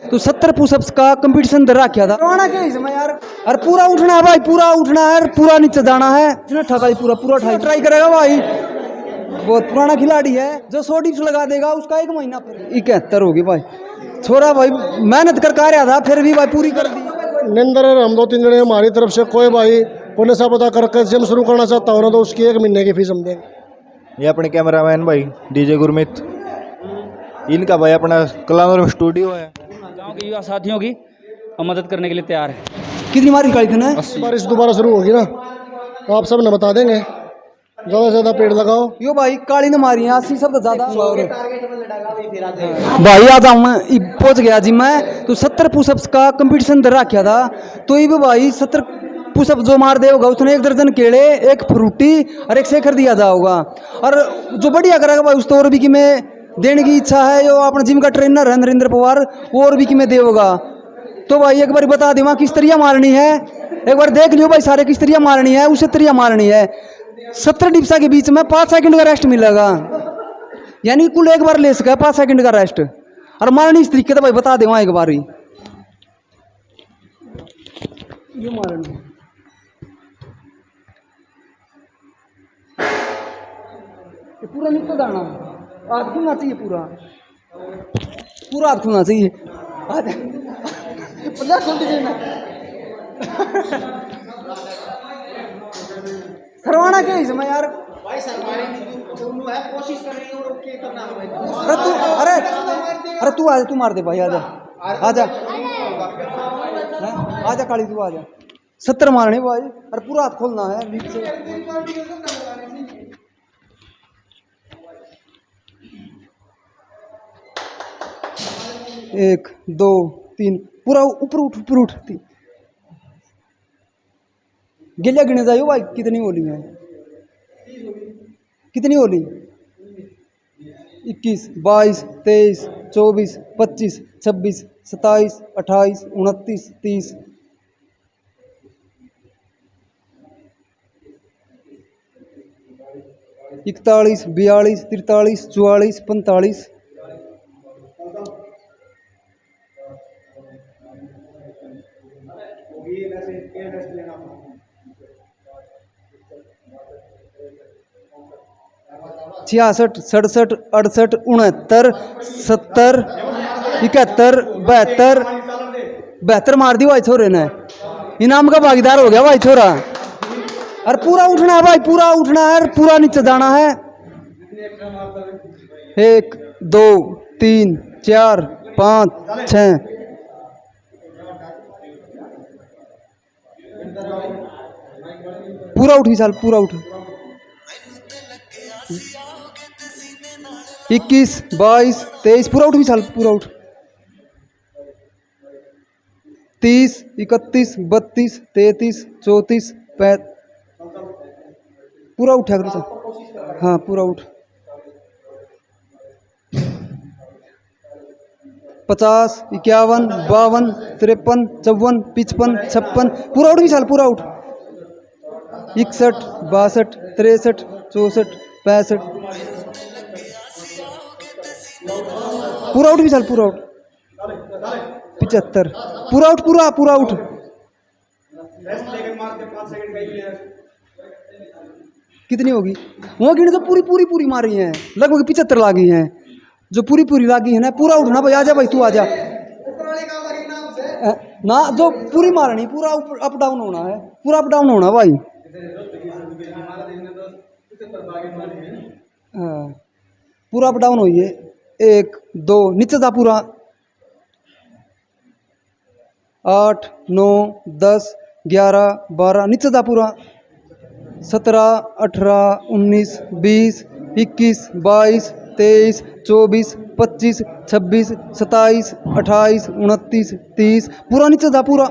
तो 70 पुशअप्स का कंपटीशन दे रखा था करवाना क्या इसमें यार। अरे पूरा उठना है भाई, पूरा उठना है, पूरा नीचे जाना है। इतना ठगा पूरा पूरा ट्राई करेगा भाई। बहुत पुराना खिलाड़ी है, जो 100 डिप्स लगा देगा उसका 1 महीना 71 होगी भाई। छोरा भाई मेहनत कर रहा था, फिर भी भाई पूरी कर दी। निंदर हम 2-3 जने हमारी तरफ से कोई भाई पुलिस पता करके जिम शुरू करना चाहता हो ना तो उसकी 1 महीने की फीस हम देंगे। ये अपने कैमरामैन भाई डीजे गुरमीत, इनका भाई अपना कलानौर स्टूडियो है। गांव के युवा साथियों की मदद करने के लिए तैयार है। कितनी मारी निकाली थी ना? बारिश दोबारा शुरू होगी ना तो आप सब ने बता देंगे। ज़्यादा से ज़्यादा पेड़ लगाओ। यो भाई काली ने मारी है 80 सब ज्यादा भाई। आ जाऊँ मैं पहुंच गया जी मैं। तो 70 पुशअप्स का कंपटीशन दे रखा था। तो ये भाई 70 पुशअप जो मार दे होगा उसने 1 दर्जन केले, 1 फ्रूटी और 1 शेखर दिया जाओगा। और जो बढ़िया करेगा भाई उस तो और भी कि मैं देने की इच्छा है। जो अपना जिम का ट्रेनर है नरेंद्र पवार, वो और भी कि मैं देगा। तो भाई एक बार बता दे वहाँ किस तरिया मारनी है, एक बार देख लियो भाई सारे किस तरिया मारनी है, उसे तरिया मारनी है। 70 डिप्सा के बीच में 5 सेकंड का रेस्ट मिलेगा, यानी कुल एक बार ले सका 5 सेकंड का रेस्ट। और मारनी इस तरीके से भाई बता दे वहाँ एक बार ही ये मारनी। ये पूरा निकल जाना, हाथ खुलना चाहिए, पूरा पूरा हाथ खुलना चाहिए। करवाना क्या इसमें यार। अरे तू आजा, तू मार दे भाई, आजा आजा आजा काली, तू आजा। 70 मारने भाई और पूरा हाथ खोलना है बीच से। 1 2 3 पूरा ऊपर उठ, ऊपर उठ। गिलिया गिने जाइयो भाई कितनी होली है, कितनी होली? 21 22 23 24 25 26 27 28 29 30 41 42 43 44 45 66 67 68 69 70 71 72 मार दी भाई छोरे ने। इनाम का भागीदार हो गया भाई छोरा। और पूरा उठना है भाई, पूरा उठना है, पूरा नीचे जाना है। 1 2 3 4 5 6 पूरा उठ विशाल, पूरा उठ। 21 22 23 पूरा उठ विशाल, पूरा उठ। 30 31 32 33 34 35 पूरा उठा करो। हाँ पूरा उठ। 50 51 52 53 54 55 56 पूरा उठ विशाल, पूरा उठ। 61 62 63 64 65 पूरा उठ विशाल, पूरा उठ। 75 पूरा उठ, पूरा पूरा उठ। कितनी होगी वो गिने तो पूरी पूरी पूरी मारी है, लगभग 75 लागी हैं जो पूरी पूरी लागी है ना। पूरा उठना भाई, आजा भाई तू आजा ना, जो पूरी मारनी, पूरा अप डाउन होना है, पूरा अप डाउन होना भाई। हाँ पूरा अप डाउन होइए। 1 2 नीचे जा पूरा। 8 9 10 11 12 नीचे जा पूरा। 17 18 19 20 21 22 23 24 25 26 27 28 29 30 पूरा नीचे जा पूरा।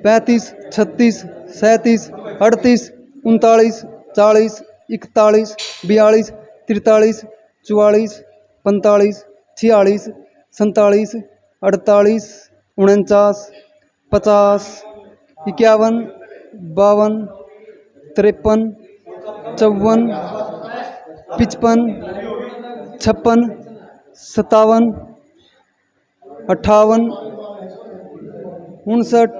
35 36 37 38 39 40 41 42 43 44 45 46 47 48 49 50 51 52 53 54 55 56 57 58 59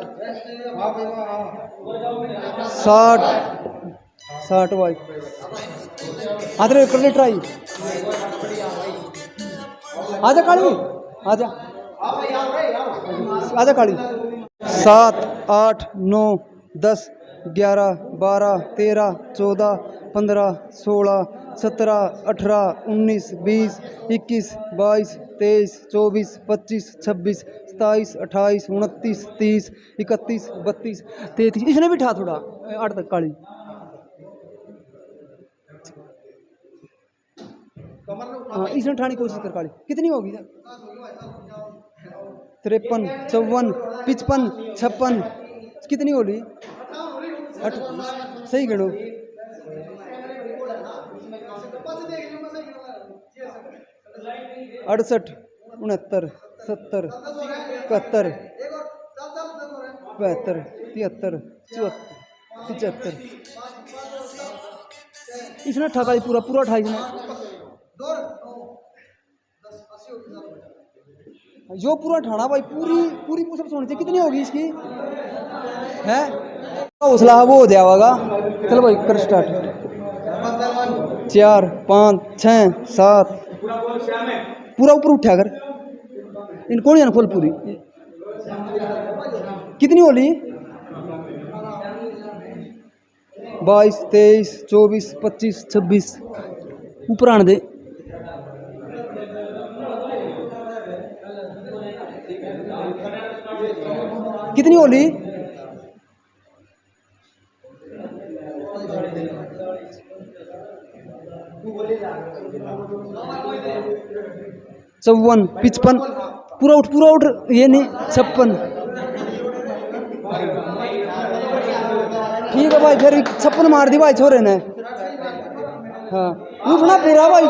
60 60 भाई आधे कर ले ट्राई आजा काली आजा आजा काली 7 8 9 10 11 12 13 14 15 16 17 18 19 20 21 22 23 24 25 26 27 28 29 30 31 32 33 इसने भी ठा थोड़ा 8 तक काली हाँ इसने उठाने की कोशिश कर काली कितनी होगी 53 54 55 56 कितनी होली सही गिनो 68 69 70 71 72 73 74 75 इसने ठा भाई पूरा पूरा उठाई इसने जो पूरा ठाना भाई पूरी पूरी पुशअप्स होनी चाहिए कितनी होगी इसकी है हौसला वो हो जाएगा चलो भाई कर स्टार्ट 4 5 6 7 पूरा ऊपर उठा कर इनको नहीं खोल पूरी कितनी होली 22 23 24 25 26 ऊपर आने दे कितनी होली 54 55 पूरा उठ ये नहीं 56 ठीक है भाई फिर 56 मार दी भाई छोरे ने हाँ उठना पूरा भाई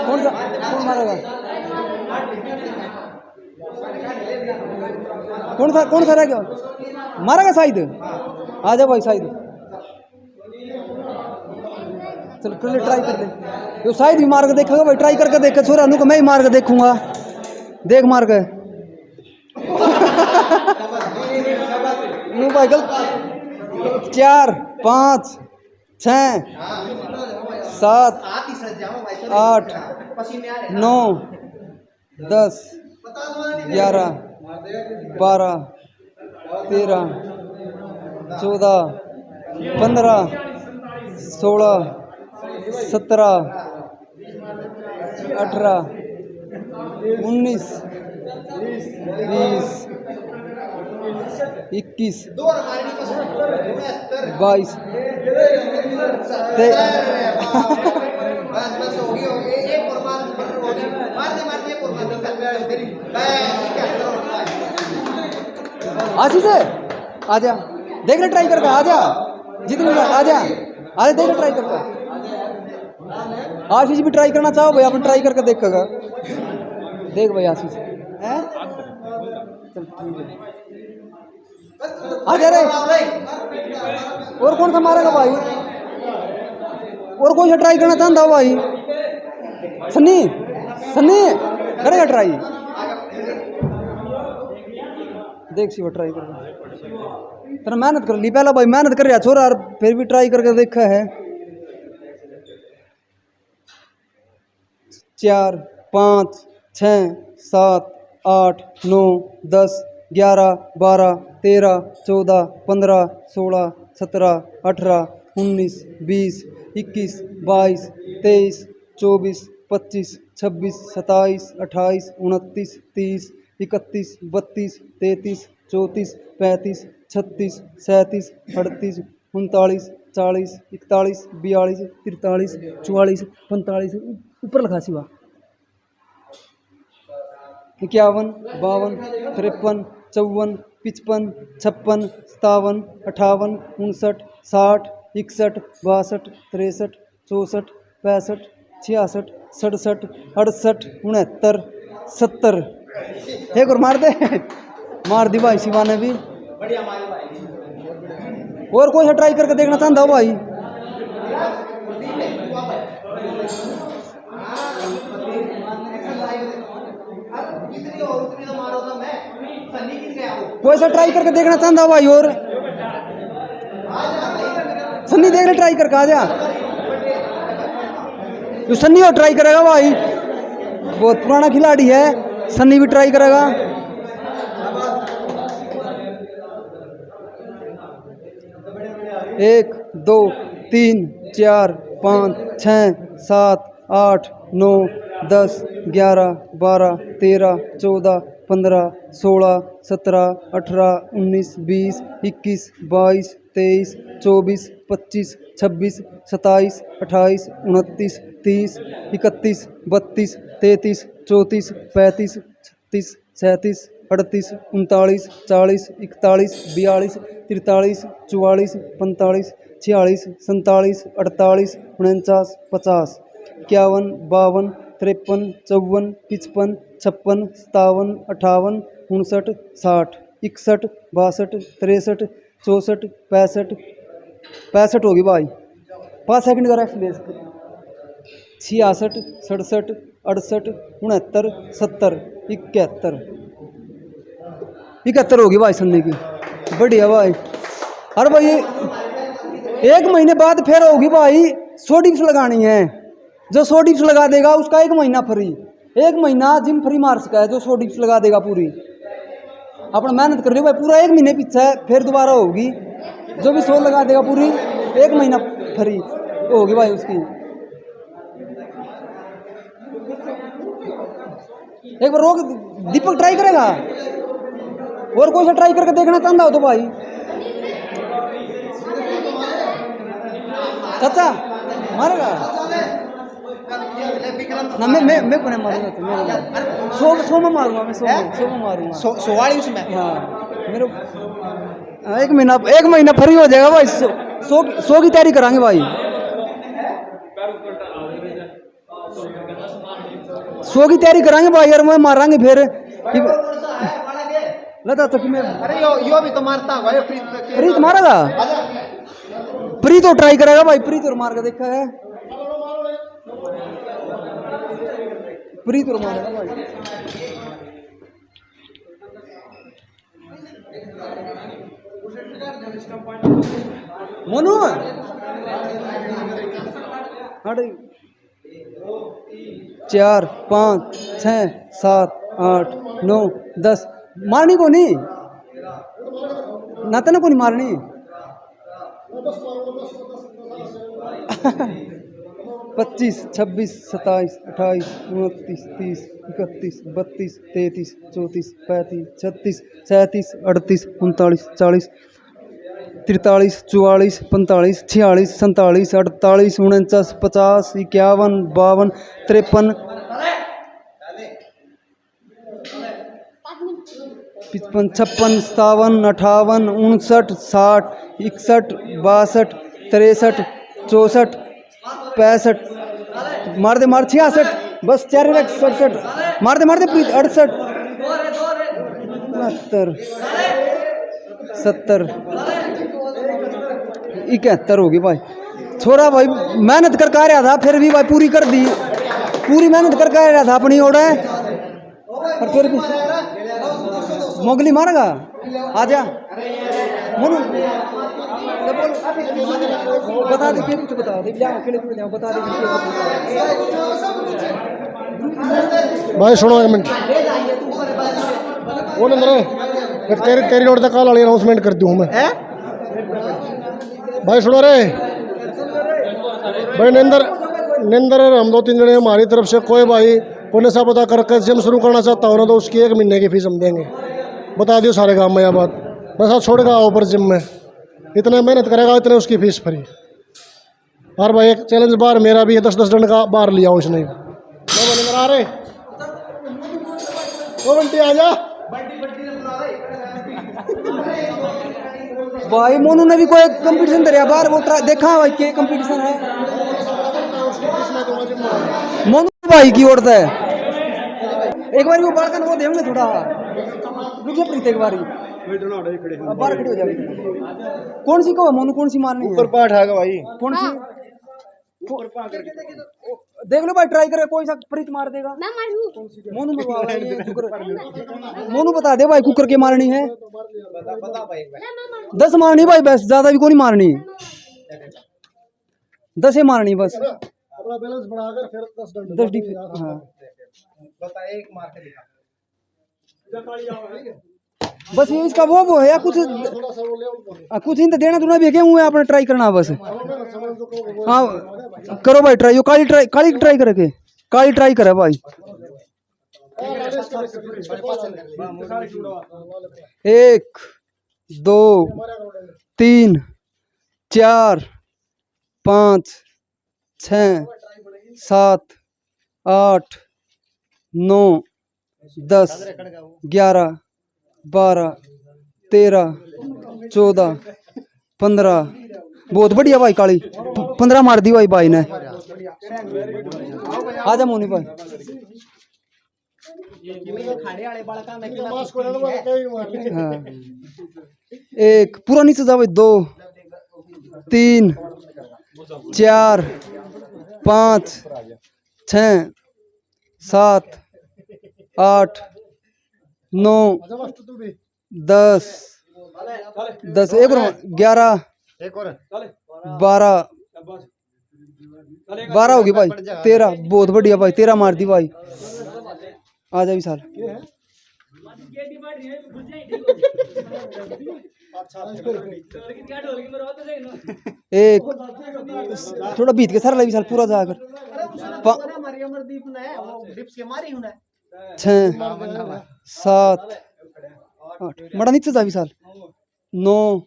कौन मारेगा कौन सा रह गया मारेगा शायद आ जा भाई शायद चल कर ले ट्राई कर ले जो शायद भी मार के देखेगा भाई ट्राई करके देख छोरा नु को मैं ही मार के देखूंगा देख मार के नु भाई गलत 4 5 6 7 8 9 10 11 12 13 14 15 16 17 18 19 20 21 22 आशीष है आजा देख ले ट्राई करके आजा जितनी आजा आजा देख ले ट्राई करके आशीष भी ट्राई करना चाहो भाई अपन ट्राई करके देखेगा देख भाई आशीष हैं चल ठीक है आजा रे और कौन सा मारेगा भाई और कौन सा ट्राई करना चाहता हो भाई सन्नी सन्नी करेगा ट्राई देख सी वो ट्राई कर तेरा मेहनत कर ली पहला भाई मेहनत कर रहा छोरा और फिर भी ट्राई करके देखा है 4 5 6 7 8 9 10 11 12 13 14 15 16 17 18 19 20 21 22 23 24 25 26 27 28 29 30 31 32 33 34 35 36 37 38 39 40 41 42 43 44 45 ऊपर लिखा सिवा 51 52 53 54 55 56 57 58 59 60 61 62 63 64 65 66 67 68 69 70 एक और मार दे मार दी भाई शिवा ने भी और कोई सा ट्राई करके देखना चाहता हो भाई कोई सा ट्राई करके देखना चाहता भाई और सन्नी देख ले ट्राई करके आ जा। जो सन्नी और ट्राई करेगा भाई, बहुत पुराना खिलाड़ी है, सन्नी भी ट्राई करेगा। एक दो तीन चार पाँच छः सात आठ 9 10 11 12 13 14 15 16 17 18 19 20 21 22 23 24 25 26 27 28 29 30 31 32 33 34 35 36 37 38 39 40 41 42 43 44 45 46 47 48 49 50 51 52 53 54 55 56 57 58 59 60 61 62 63 64 65 65 होगी भाई। 5 सेकंड का रेस्ट ले। 66 67 68 69 70 71 71 होगी भाई सन्नी की। बढ़िया भाई। अरे भाई एक महीने बाद फिर होगी भाई 100 डिप्स लगानी है। जो 100 डिप्स लगा देगा उसका 1 महीना फ्री, 1 महीना जिम फ्री मार सका है जो 100 डिप्स लगा देगा पूरी। अपना मेहनत कर रहे हो भाई, पूरा 1 महीने पीछे फिर दोबारा होगी। जो भी 100 लगा देगा पूरी 1 महीना फ्री होगी भाई उसकी। एक बार रोक दीपक ट्राई करेगा और कोई सा ट्राई करके देखना चाहता हो तो भाई। चाचा मारेगा ना, मैं को नहीं मारूंगा तो मेरे 100 में मारूंगा, मैं 100 में मारूंगा। 100 वाली उसमें हाँ मेरे 1 महीना फ्री हो जाएगा भाई। 100 की तैयारी कराएंगे भाई। 100 की तैयारी कराएंगे भाई यार, मैं मारांगे फिर लता तो कि मैं। अरे यो भी तो मारता है भाई। प्रीत मारेगा, प्रीत तो ट्राई करेगा भाई। प्रीत और मार का देखा है, प्रीत और मारेगा भाई। मोनू अरे 4 5 6 7 8 9 10 मारनी को नहीं नाता को नहीं मारनी। 25 26 27 28 29 30 31 32 33 34 35 36 37 38 39 40 43 44 45 46 47 48 49 50 51 52 53 55 56 57 58 59 60 61 62 63 64 65 मार दे 66 बस 4 67 मार दे 68 69 70 71 होगी भाई। छोरा भाई मेहनत करके आ रहा था, फिर भी भाई पूरी कर दी, पूरी मेहनत करके आ रहा था अपनी ओर है, पर फिर भी मोगली मारेगा। आजा मोनू बता दे क्या कुछ बता दे, बता दे भाई सुनो 1 मिनट वो नंदर एक तेरी रोड तक कॉल वाली अनाउंसमेंट कर दूँ मैं। भाई सुनो रे भाई, निंदर हम 2-3 जने हमारी तरफ से कोई भाई को नशा पता करके जिम शुरू करना चाहता हो ना तो उसकी 1 महीने की फीस हम देंगे। बता दियो सारे गाँव में यह बात। नशा छोड़ेगा ऊपर जिम में इतना मेहनत करेगा इतने उसकी फीस फ्री। और भाई एक चैलेंज बार मेरा भी है, 10-10 डंड का बार लिया हो इसने। आ रहे वो बंटी आ जा भाई। मोनू ने भी कोई कंपटीशन दरिया बाहर वो देखा भाई क्या कंपटीशन है। मोनू भाई की ओर है एक बार वो बालकन वो देंगे थोड़ा रुक जा प्रीत एक बार बाहर खड़े हो जाएगी। कौन सी को मोनू कौन सी मारनी है? ऊपर पाठ आएगा भाई। कौन सी देख लो भाई, ट्राई करे, कोई सा फ्रिज मार देगा। मैं मारू मोनू मरवा रहा है ये कुकर। मोनू बता दे भाई, कुकर के मारनी है। बता भाई 10 मारनी भाई, बस ज्यादा भी कोई नहीं मारनी, 10 ही मारनी बस। अपना बैलेंस बढ़ाकर फिर 10 10 डी। हाँ बता, एक मार के दिखा। बस ये इसका वो है या कुछ थोड़ा सा वो ले कुछ इन देना दूना भी हुए आपने ट्राई करना बस। हाँ करो भाई ट्राई, यो काली ट्राई करके, काली ट्राई करे भाई। 1 2 3 4 5 6 7 8 9 10 11 12 13 14 15। बहुत बढ़िया भाई, काली 15 मार दी भाई ने। आजा मोनी भाई। खाने वाले बड़का में मास्क को लेना कहीं मार हाँ 1 पूरा नीचे जाओ, 2 3 4 5 6 7 8 9 10 10 11 12 12 होगी भाई, 13। बहुत बढ़िया भाई, 13 मार दी भाई। आ जा विशाल। एक थोड़ा बीत के सारा ले विशाल, पूरा जाकर हमारी अमरदीप ने वो डिप्स के मारी हुने 6 7 8 मड़ा नीचे जा विशाल, 9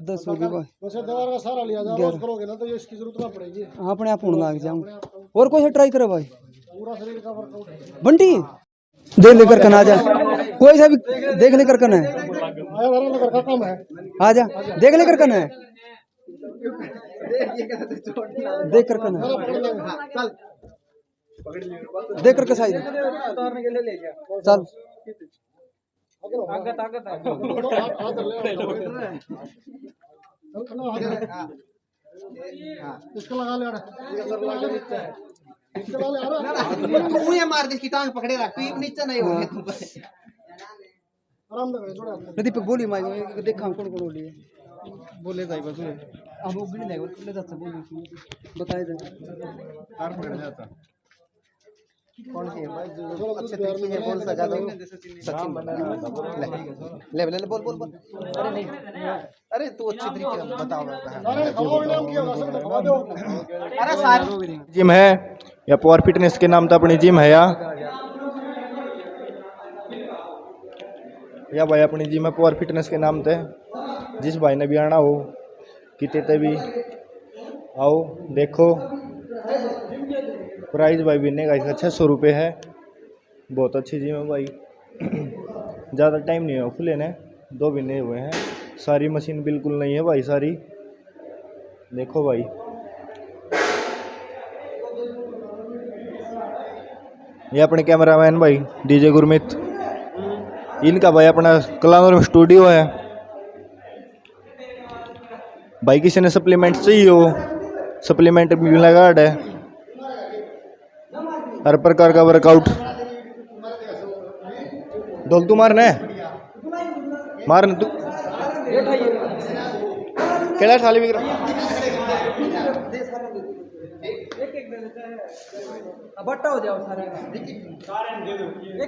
10 हो गई भाई। वैसे दीवार का सारा लिया जा, रोज करोगे ना तो ये इसकी जरूरत ना पड़ेगी। हाँ अपने आप होने लग जाऊँ। और कोई से ट्राई करो भाई, पूरा शरीर का वर्कआउट है। बंटी देख लेकर करना, आ जा कोई सा भी देख लेकर करना है। आया वाला लगा का काम है। आ जा देख लेकर करना है, देख कर करना है, चल देख करके साइड चल। इसको लगा ले तू ये मार दे, इसकी टांग पकड़े रख, तू नीचे नहीं होगे तू। आराम लगा थोड़ा। दीपक बोली माई देखा कौन कौन बोली है, बोले जाई बस अब वो भी नहीं ले जाता बोली बताए दे कार पकड़ जाता। कौन सी है भाई जो अच्छे तरीके से बोल सका दो। सचिन ले ले ले बोल बोल बोल। अरे नहीं, अरे तू अच्छे तरीके से बताओ। अरे खवाओ इनाम किया ना, सब खवा दो। अरे सारी जिम है या पावर फिटनेस के नाम तो अपनी जिम है या भाई अपनी जिम है पावर फिटनेस के नाम पे। जिस भाई ने भी आना हो कितने भी आओ, देखो प्राइस भाई बिनने का इसका 600 रुपये है। बहुत अच्छी जिम है भाई, ज़्यादा टाइम नहीं हुआ खुले ने, 2 महीने हुए हैं। सारी मशीन बिल्कुल नहीं है भाई, सारी देखो भाई। ये अपने कैमरामैन भाई डीजे गुरमीत, इनका भाई अपना कलानौर स्टूडियो है भाई। किसी ने सप्लीमेंट चाहिए हो, सप्लीमेंट भी लगा है, हर प्रकार का वर्कआउट। ढोल तू मारना है, मारना तू केला थाली भी बट्टा हो जाओ सारे एक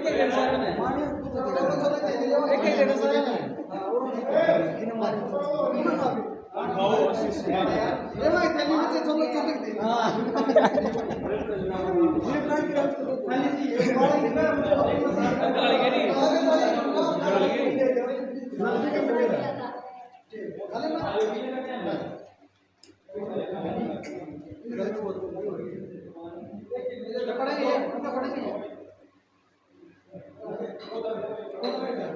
एक सारे में एक सारे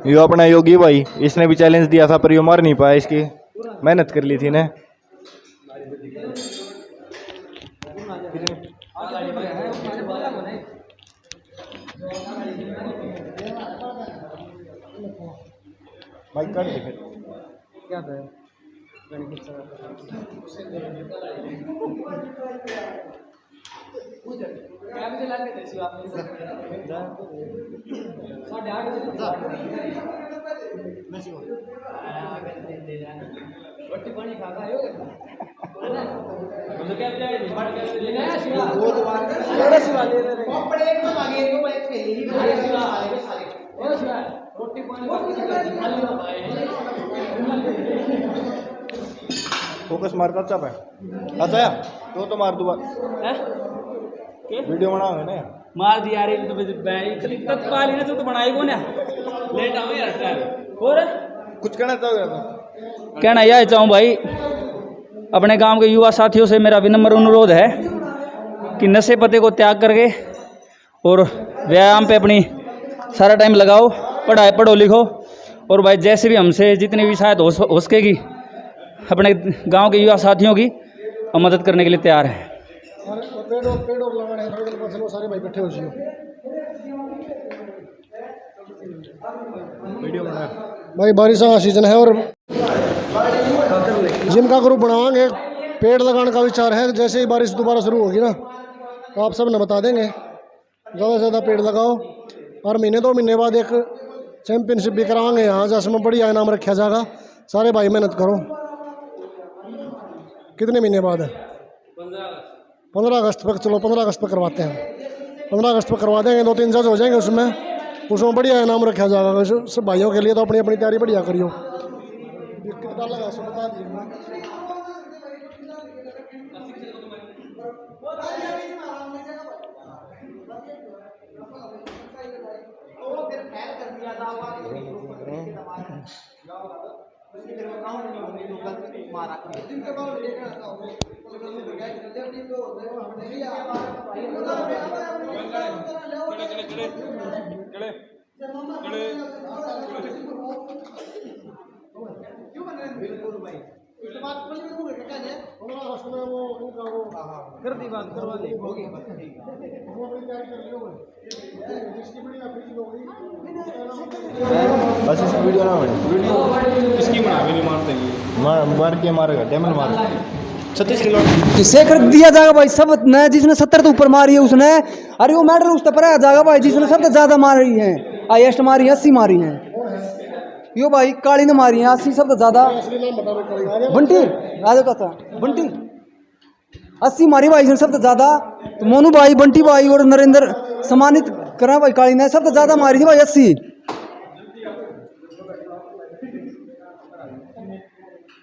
यो अपना योगी भाई, इसने भी चैलेंज दिया था पर यो मार नहीं पाया, इसकी मेहनत कर ली थी ने। भाई कर दे फिर क्या फोकस मार कर चाप है। अच्छा यार तो मार दोबारा वीडियो बनाओगे ना यार। मार दिया रे तो तत्पा ली ना तो बनाई कौन है लेट आओ यार टाइम और कुछ कहना चाहोगे आप? कहना यह चाहूँ भाई अपने गांव के युवा साथियों से मेरा विनम्र अनुरोध है कि नशे पते को त्याग करके और व्यायाम पे अपनी सारा टाइम लगाओ, पढ़ो लिखो और भाई जैसे भी हमसे जितनी भी शायद हो सकेगी अपने गांव के युवा साथियों की हम मदद करने के लिए तैयार हैं। और पेड़ और लगाने हैं थोड़ी देर बाद सारे भाई इकट्ठे हो जियो। वीडियो बना भाई बारिश का सीजन है और जिम का ग्रुप बनावाएंगे। पेड़ लगाने का विचार है, जैसे ही बारिश दोबारा शुरू होगी ना तो आप सब ने बता देंगे। ज़्यादा से ज़्यादा पेड़ लगाओ और महीने 2 महीने बाद एक चैम्पियनशिप भी करावाएंगे यहाँ, जिसमें बढ़िया इनाम रखा जाएगा। सारे भाई मेहनत करो। कितने महीने बाद है? 15 अगस्त पर। चलो 15 अगस्त पर करवाते हैं। 15 अगस्त पर करवा देंगे। 2-3 जज हो जाएंगे उसमें बढ़िया इनाम रखा जाएगा। सब भाइयों के लिए तो अपनी अपनी तैयारी बढ़िया करियो। कितना लगा सो बता दीजिए। बस इस वीडियो ना बने इसकी बना भी नहीं मारते मार के मारेगा डेमन मार 36 किलो किसे कर दिया जाएगा भाई सब ने जिसने 70 तो ऊपर मारी है उसने। अरे वो मैडल उस पर आ जाएगा भाई जिसने सबसे ज्यादा मारी है। हाईएस्ट मारी है 80 मारी है। यो भाई काली ने मारी है 80 सबसे ज्यादा। बंटी आ जाता था बंटी 80 मारी भाई इसने सबसे ज्यादा। तो मोनू भाई बंटी भाई और नरेंद्र सम्मानित करा भाई। काली ने सबसे ज्यादा मारी थी भाई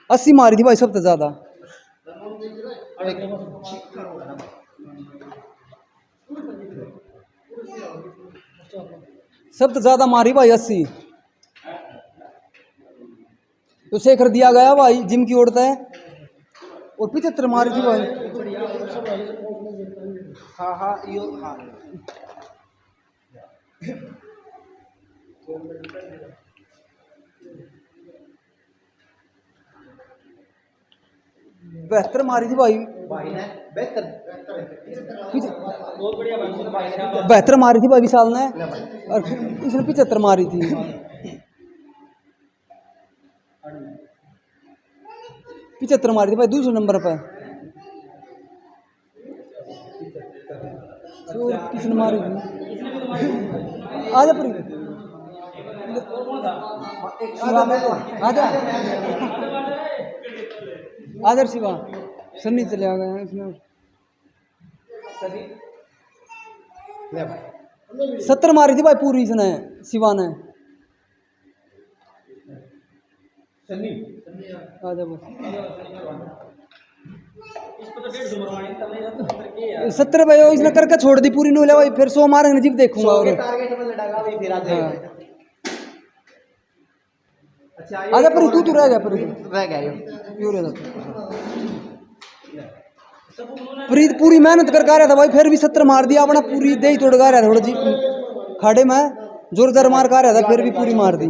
80 मारी थी भाई सबसे ज्यादा। सबसे ज्यादा मारी भाई 80। तो शेखर दिया गया भाई जिम की ओर है और 75 मारी थी भाई। हाँ हाँ यो हाँ 72 मारी थी भाई। भाई ने बेहतर 72 मारी थी भाई विशाल ने और इसने 75 मारी थी। 75 मारी थी भाई दूसरे नंबर पर। किसने मारी थी? आजा पूरी आजा आदर शिवा सन्नी चले आ गए इसमें। 70 मारी थी भाई पूरी इसने शिवा ने। आजा बस 70 भाई इसने करके छोड़ दी पूरी नूले भाई। फिर 100 मारेंगे जीप देखूंगा और टारगेट में लड़ागा भाई फिर आजा पर तू रह गया पर रह गया यो प्रीत पूरी मेहनत कर रहा था भाई। फिर भी 70 मार दिया अपना पूरी दे ही तोड़ गा रहा था थोड़ा जी खाड़े में जोर जोर मार का रहा था फिर भी पूरी मार दी।